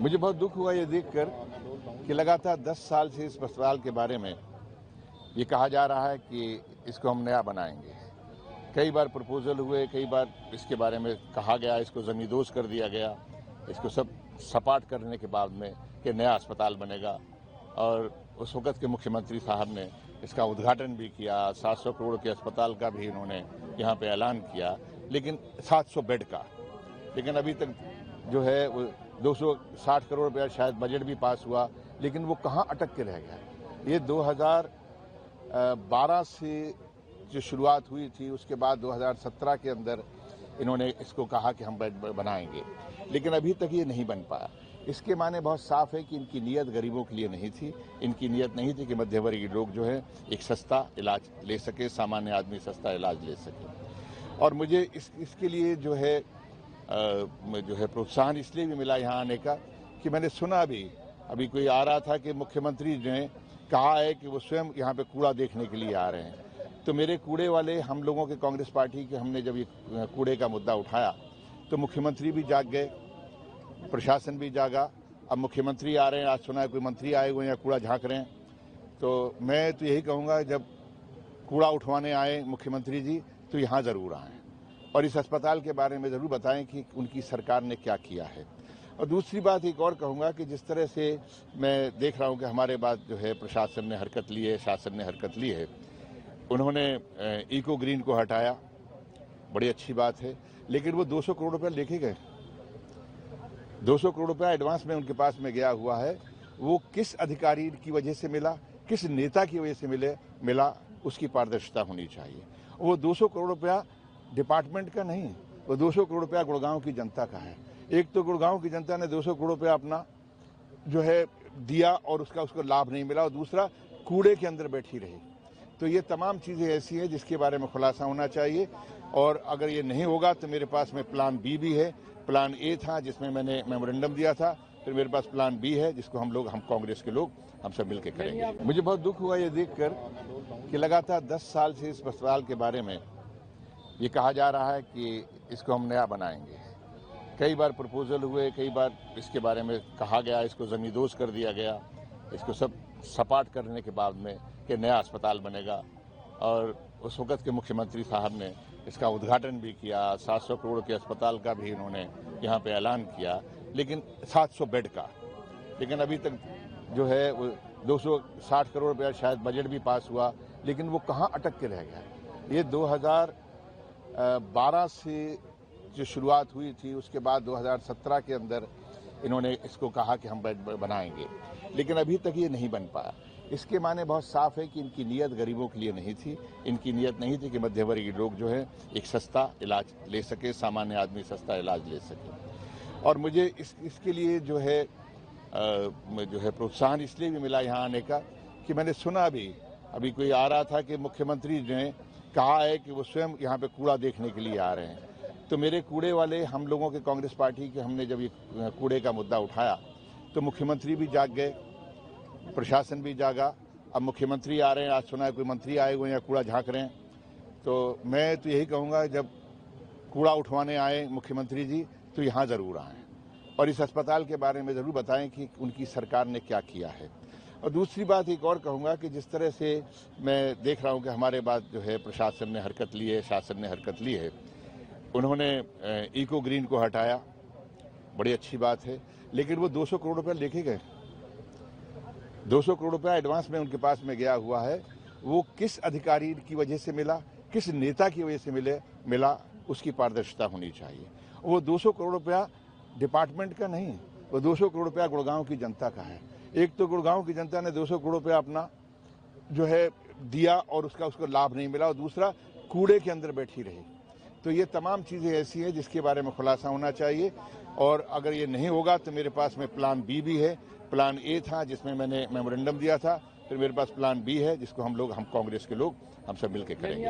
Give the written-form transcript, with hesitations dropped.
मुझे बहुत दुख हुआ ये देखकर कि लगातार 10 साल से इस अस्पताल के बारे में ये कहा जा रहा है कि इसको हम नया बनाएंगे। कई बार प्रपोजल हुए, कई बार इसके बारे में कहा गया, इसको जमींदोज कर दिया गया, इसको सब सपाट करने के बाद में कि नया अस्पताल बनेगा। और उस वक्त के मुख्यमंत्री साहब ने इसका उद्घाटन भी किया, 700 करोड़ के अस्पताल का भी इन्होंने यहाँ पे ऐलान किया, लेकिन 700 बेड का। लेकिन अभी तक जो है वो 260 करोड़ रुपया शायद बजट भी पास हुआ, लेकिन वो कहाँ अटक के रह गया। ये 2012 से जो शुरुआत हुई थी, उसके बाद 2017 के अंदर इन्होंने इसको कहा कि हम बनाएंगे, लेकिन अभी तक ये नहीं बन पाया। इसके माने बहुत साफ है कि इनकी नीयत गरीबों के लिए नहीं थी। इनकी नीयत नहीं थी कि मध्यवर्गीय लोग जो है एक सस्ता इलाज ले सके, सामान्य आदमी सस्ता इलाज ले सके। और मुझे इसके लिए जो है प्रोत्साहन इसलिए भी मिला यहाँ आने का कि मैंने सुना भी, अभी कोई आ रहा था कि मुख्यमंत्री ने कहा है कि वो स्वयं यहाँ पे कूड़ा देखने के लिए आ रहे हैं। तो मेरे कूड़े वाले हम लोगों के कांग्रेस पार्टी के हमने जब ये कूड़े का मुद्दा उठाया तो मुख्यमंत्री भी जाग गए, प्रशासन भी जागा। अब मुख्यमंत्री आ रहे हैं, आज सुना है कोई मंत्री आए हुए हैं या कूड़ा झाँक रहे हैं। तो मैं तो यही कहूँगा, जब कूड़ा उठवाने आए मुख्यमंत्री जी तो यहाँ ज़रूर आएँ और इस अस्पताल के बारे में ज़रूर बताएं कि उनकी सरकार ने क्या किया है। और दूसरी बात एक और कहूँगा कि जिस तरह से मैं देख रहा हूँ कि हमारे बाद जो है प्रशासन ने हरकत ली है, शासन ने हरकत ली है। उन्होंने इको ग्रीन को हटाया, बड़ी अच्छी बात है, लेकिन वो 200 करोड़ रुपये लेके गए। 200 करोड़ रुपया एडवांस में उनके पास में गया हुआ है। वो किस अधिकारी की वजह से मिला, किस नेता की वजह से मिला, उसकी पारदर्शिता होनी चाहिए। वो 200 करोड़ रुपया डिपार्टमेंट का नहीं, वो 200 करोड़ रुपया गुड़गांव की जनता का है। एक तो गुड़गांव की जनता ने 200 करोड़ रुपया अपना जो है दिया और उसको लाभ नहीं मिला, और दूसरा कूड़े के अंदर बैठी रही। तो ये तमाम चीज़ें ऐसी हैं जिसके बारे में खुलासा होना चाहिए। और अगर ये नहीं होगा तो मेरे पास में प्लान बी भी है। प्लान ए था जिसमें मैंने मेमोरेंडम दिया था, फिर मेरे पास प्लान बी है जिसको हम कांग्रेस के लोग हम सब मिलकर करेंगे। मुझे बहुत दुख हुआ ये देखकर कि लगातार 10 साल से इस अस्पताल के बारे में ये कहा जा रहा है कि इसको हम नया बनाएंगे। कई बार प्रपोजल हुए, कई बार इसके बारे में कहा गया, इसको जमींदोज कर दिया गया, इसको सब सपाट करने के बाद में कि नया अस्पताल बनेगा। और उस वक्त के मुख्यमंत्री साहब ने इसका उद्घाटन भी किया, 700 करोड़ के अस्पताल का भी इन्होंने यहाँ पे ऐलान किया, लेकिन 700 बेड का। लेकिन अभी तक जो है वो 260 करोड़ रुपया शायद बजट भी पास हुआ, लेकिन वो कहाँ अटक के रह गया। ये 2012 से जो शुरुआत हुई थी, उसके बाद 2017 के अंदर इन्होंने इसको कहा कि हम बनाएंगे, लेकिन अभी तक ये नहीं बन पाया। इसके माने बहुत साफ है कि इनकी नीयत गरीबों के लिए नहीं थी। इनकी नीयत नहीं थी कि मध्यवर्गीय लोग जो है एक सस्ता इलाज ले सके, सामान्य आदमी सस्ता इलाज ले सके। और मुझे इसके लिए जो है प्रोत्साहन इसलिए भी मिला यहाँ आने का कि मैंने सुना भी, अभी कोई आ रहा था कि मुख्यमंत्री ने कहा है कि वो स्वयं यहाँ पे कूड़ा देखने के लिए आ रहे हैं। तो मेरे कूड़े वाले हम लोगों के कांग्रेस पार्टी के हमने जब ये कूड़े का मुद्दा उठाया तो मुख्यमंत्री भी जाग गए, प्रशासन भी जागा। अब मुख्यमंत्री आ रहे हैं, आज सुना है कोई मंत्री आए हुए हैं या कूड़ा झाँक रहे हैं। तो मैं तो यही कहूँगा, जब कूड़ा उठवाने आए मुख्यमंत्री जी तो यहाँ ज़रूर आएँ और इस अस्पताल के बारे में ज़रूर बताएं कि उनकी सरकार ने क्या किया है। और दूसरी बात एक और कहूँगा कि जिस तरह से मैं देख रहा हूँ कि हमारे बाद जो है प्रशासन ने हरकत ली है, शासन ने हरकत ली है। उन्होंने इको ग्रीन को हटाया, बड़ी अच्छी बात है, लेकिन वो 200 करोड़ रुपया लेके गए। 200 करोड़ रुपया एडवांस में उनके पास में गया हुआ है। वो किस अधिकारी की वजह से मिला, किस नेता की वजह से मिला, उसकी पारदर्शिता होनी चाहिए। वो 200 करोड़ रुपया डिपार्टमेंट का नहीं, वो 200 करोड़ रुपया गुड़गांव की जनता का है। एक तो गुड़गांव की जनता ने 200 करोड़ रुपया अपना जो है दिया और उसको लाभ नहीं मिला, और दूसरा कूड़े के अंदर बैठी रही। तो ये तमाम चीज़ें ऐसी हैं जिसके बारे में खुलासा होना चाहिए। और अगर ये नहीं होगा तो मेरे पास में प्लान बी भी है। प्लान ए था जिसमें मैंने मेमोरेंडम दिया था, फिर मेरे पास प्लान बी है जिसको हम कांग्रेस के लोग हम सब मिलकर करेंगे।